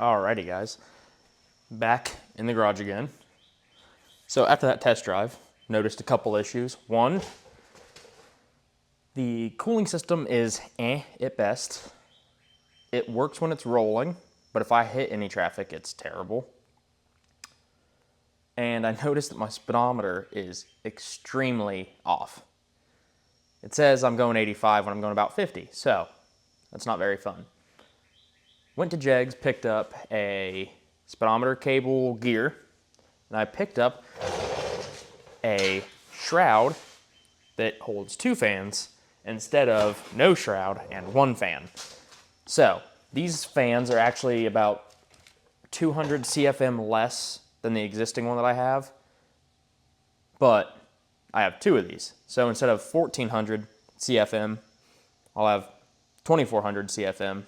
Alrighty guys, back in the garage again. So after that test drive, noticed a couple issues. One, the cooling system is at best. It works when it's rolling, but if I hit any traffic, it's terrible. And I noticed that my speedometer is extremely off. It says I'm going 85 when I'm going about 50, so that's not very fun. Went to Jegs, picked up a speedometer cable gear, and I picked up a shroud that holds 2 fans instead of no shroud and 1 fan. So these fans are actually about 200 CFM less than the existing one that I have, but I have 2 of these. So instead of 1400 CFM, I'll have 2400 CFM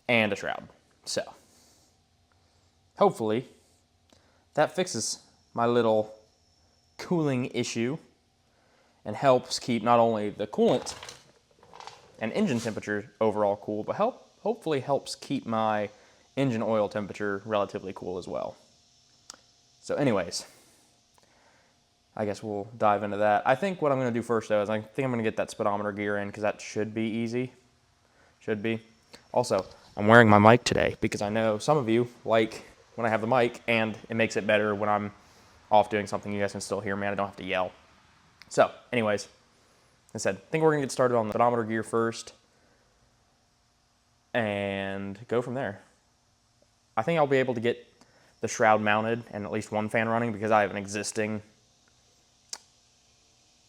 and a shroud. So hopefully that fixes my little cooling issue and helps keep not only the coolant and engine temperature overall cool, but hopefully helps keep my engine oil temperature relatively cool as well. So anyways, I guess we'll dive into that. I think what I'm going to do first though is I think I'm going to get that speedometer gear in because that should be easy. Should be. Also, I'm wearing my mic today because I know some of you like when I have the mic and it makes it better when I'm off doing something. You guys can still hear me and I don't have to yell. So anyways, I said, I think we're going to get started on the speedometer gear first and go from there. I think I'll be able to get the shroud mounted and at least 1 fan running because I have an existing,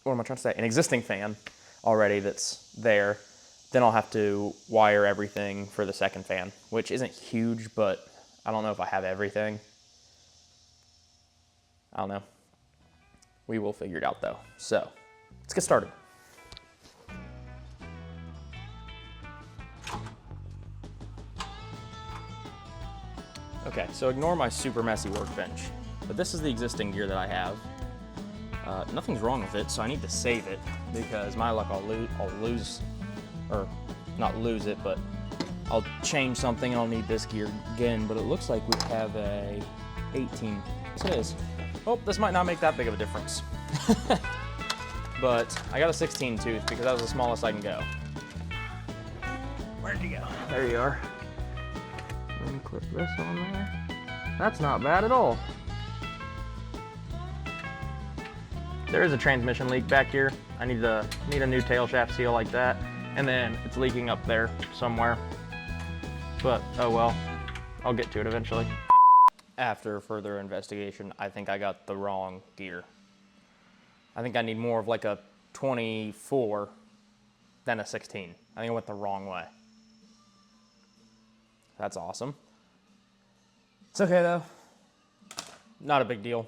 what am I trying to say? An existing fan already that's there. Then I'll have to wire everything for the 2nd fan, which isn't huge, but I don't know if I have everything. I don't know. We will figure it out though. So let's get started. Okay, so ignore my super messy workbench, but this is the existing gear that I have. Nothing's wrong with it, so I need to save it because my luck I'll lose, or not lose it, but I'll change something and I'll need this gear again, but it looks like we have a 18. Yes, it is. Oh, this might not make that big of a difference. But I got a 16 tooth because that was the smallest I can go. Where'd you go? There you are. Let me clip this on there. That's not bad at all. There is a transmission leak back here. I need a new tail shaft seal like that. And then it's leaking up there somewhere. But oh well, I'll get to it eventually. After further investigation, I think I got the wrong gear. I think I need more of like a 24 than a 16. I think I went the wrong way. That's awesome. It's okay though. Not a big deal.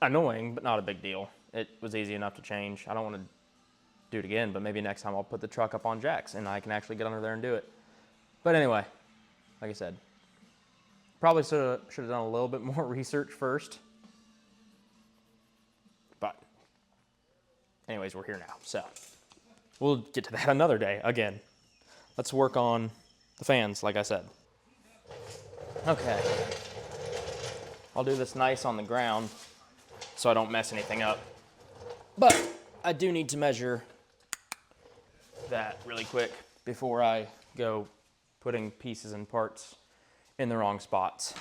Annoying, but not a big deal. It was easy enough to change. I don't want to do it again, but maybe next time I'll put the truck up on jacks and I can actually get under there and do it. But anyway, like I said, probably should have done a little bit more research first. But anyways, we're here now. So we'll get to that another day again. Let's work on the fans, like I said. Okay. I'll do this nice on the ground so I don't mess anything up. But I do need to measure that really quick before I go putting pieces and parts in the wrong spots.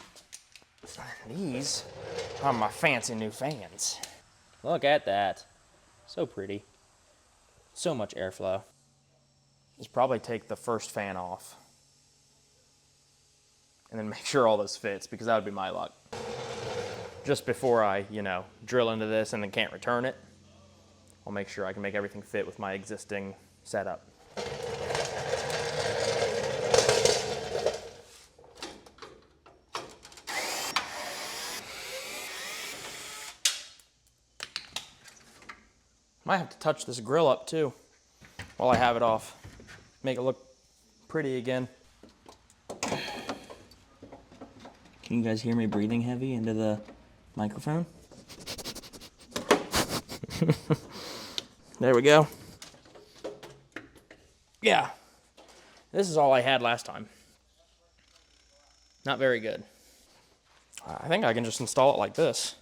These are my fancy new fans. Look at that. So pretty. So much airflow. Just probably take the first fan off and then make sure all this fits because that would be my luck. Just before I, drill into this and then can't return it, I'll make sure I can make everything fit with my existing setup. Might have to touch this grill up too while I have it off. Make it look pretty again. Can you guys hear me breathing heavy into the microphone? There we go. Yeah, this is all I had last time. Not very good. I think I can just install it like this.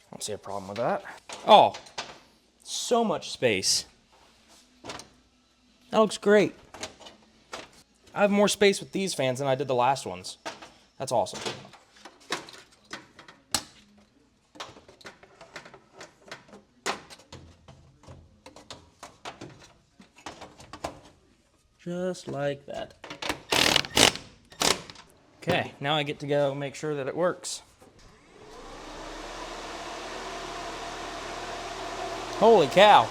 I don't see a problem with that. Oh, so much space. That looks great. I have more space with these fans than I did the last ones. That's awesome. Just like that. Okay, now I get to go make sure that it works. Holy cow.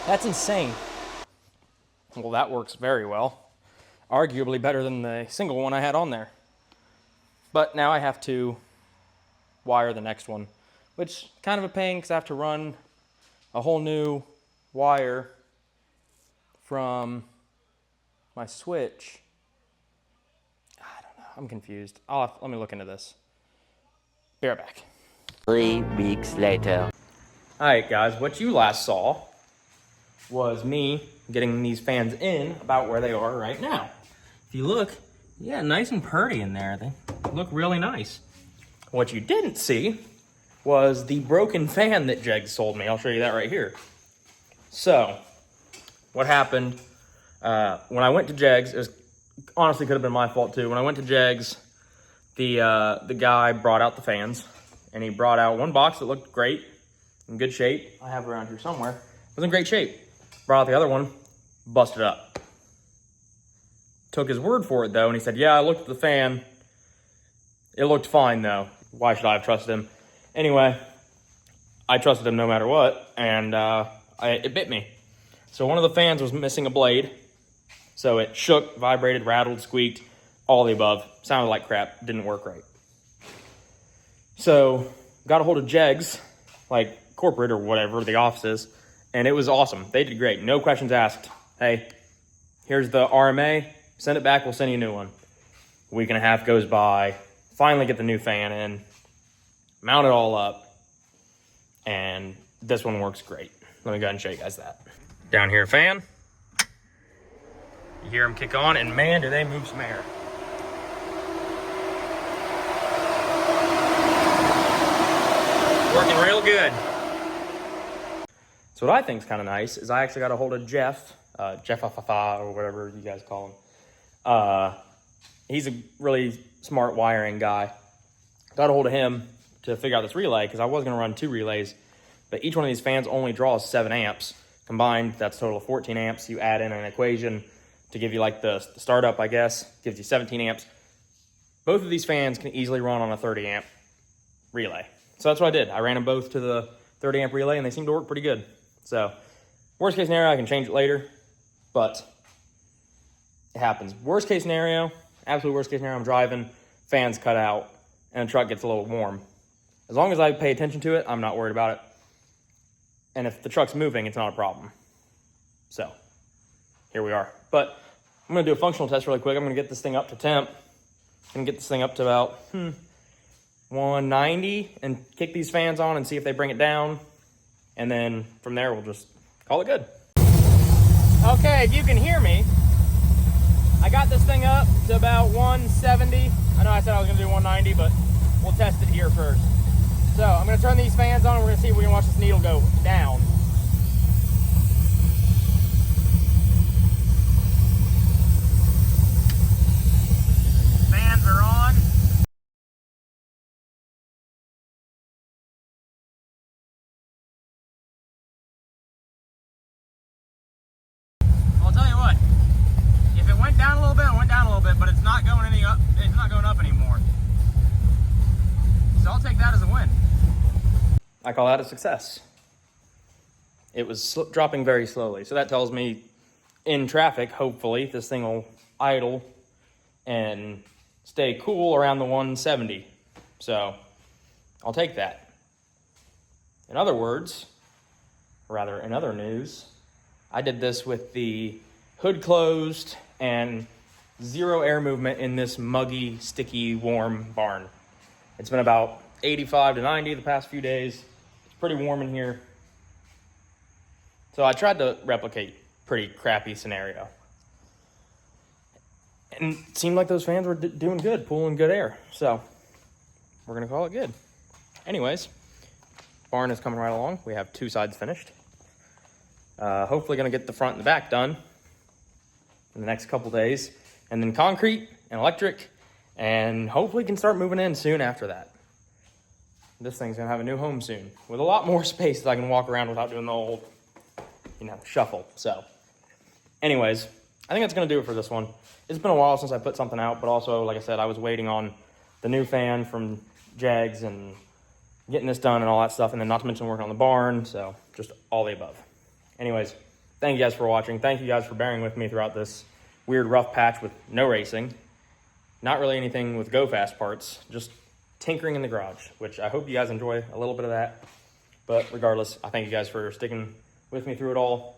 That's insane. Well, that works very well. Arguably better than the single one I had on there. But now I have to wire the next one, which kind of a pain because I have to run a whole new wire from my switch. I don't know. I'm confused. Let me look into this. Be right back. 3 weeks later. All right, guys. What you last saw was me getting these fans in about where they are right now. If you look, yeah, nice and purdy in there. They look really nice. What you didn't see was the broken fan that Jeg sold me. I'll show you that right here. So, what happened when I went to Jeg's, it was honestly could have been my fault too. When I went to Jeg's, the guy brought out the fans, and he brought out one box that looked great, in good shape. I have it around here somewhere. It was in great shape. Brought out the other one, busted up. Took his word for it though, and he said, yeah, I looked at the fan. It looked fine though. Why should I have trusted him? Anyway, I trusted him no matter what, and it bit me. So one of the fans was missing a blade. So it shook, vibrated, rattled, squeaked, all the above. Sounded like crap, didn't work right. So got a hold of Jeg's, like corporate or whatever, the offices, and it was awesome. They did great, no questions asked. Hey, here's the RMA, send it back, we'll send you a new one. A week and a half goes by, finally get the new fan in, mount it all up, and this one works great. Let me go ahead and show you guys that. Down here, fan. You hear them kick on, and man, do they move some air. Working real good. So what I think is kind of nice is I actually got a hold of Jeff, or whatever you guys call him. He's a really smart wiring guy. Got a hold of him to figure out this relay because I was going to run 2 relays, but each one of these fans only draws 7 amps. Combined, that's a total of 14 amps. You add in an equation to give you like the startup, I guess, gives you 17 amps. Both of these fans can easily run on a 30 amp relay. So that's what I did. I ran them both to the 30 amp relay and they seem to work pretty good. So worst case scenario, I can change it later, but it happens. Worst case scenario, absolute worst case scenario, I'm driving, fans cut out, and the truck gets a little warm. As long as I pay attention to it, I'm not worried about it. And if the truck's moving, it's not a problem. So here we are. But I'm gonna do a functional test really quick. I'm gonna get this thing up to temp. I'm gonna get this thing up to about 190 and kick these fans on and see if they bring it down. And then from there, we'll just call it good. Okay, if you can hear me, I got this thing up to about 170. I know I said I was gonna do 190, but we'll test it here first. So I'm gonna turn these fans on and we're gonna see if we can watch this needle go down. Fans are on. I'll tell you what, if it went down a little bit, it went down a little bit, but it's not going any up, it's not going up anymore. So I'll take that as a win. I call that a success. It was dropping very slowly. So that tells me in traffic, hopefully, this thing will idle and stay cool around the 170. So I'll take that. In other words, or rather in other news, I did this with the hood closed and 0 air movement in this muggy, sticky, warm barn. It's been about 85 to 90 the past few days. It's pretty warm in here. So I tried to replicate pretty crappy scenario. And it seemed like those fans were doing good, pulling good air. So we're going to call it good. Anyways, barn is coming right along. We have 2 sides finished. Hopefully going to get the front and the back done in the next couple days. And then concrete and electric. And hopefully can start moving in soon after that. This thing's going to have a new home soon. With a lot more space that I can walk around without doing the old, shuffle. So, anyways, I think that's going to do it for this one. It's been a while since I put something out, but also, like I said, I was waiting on the new fan from Jags and getting this done and all that stuff, and then not to mention working on the barn, so just all the above. Anyways, thank you guys for watching. Thank you guys for bearing with me throughout this weird rough patch with no racing. Not really anything with go fast parts, just tinkering in the garage, which I hope you guys enjoy a little bit of that. But regardless, I thank you guys for sticking with me through it all.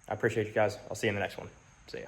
I appreciate you guys. I'll see you in the next one. See ya.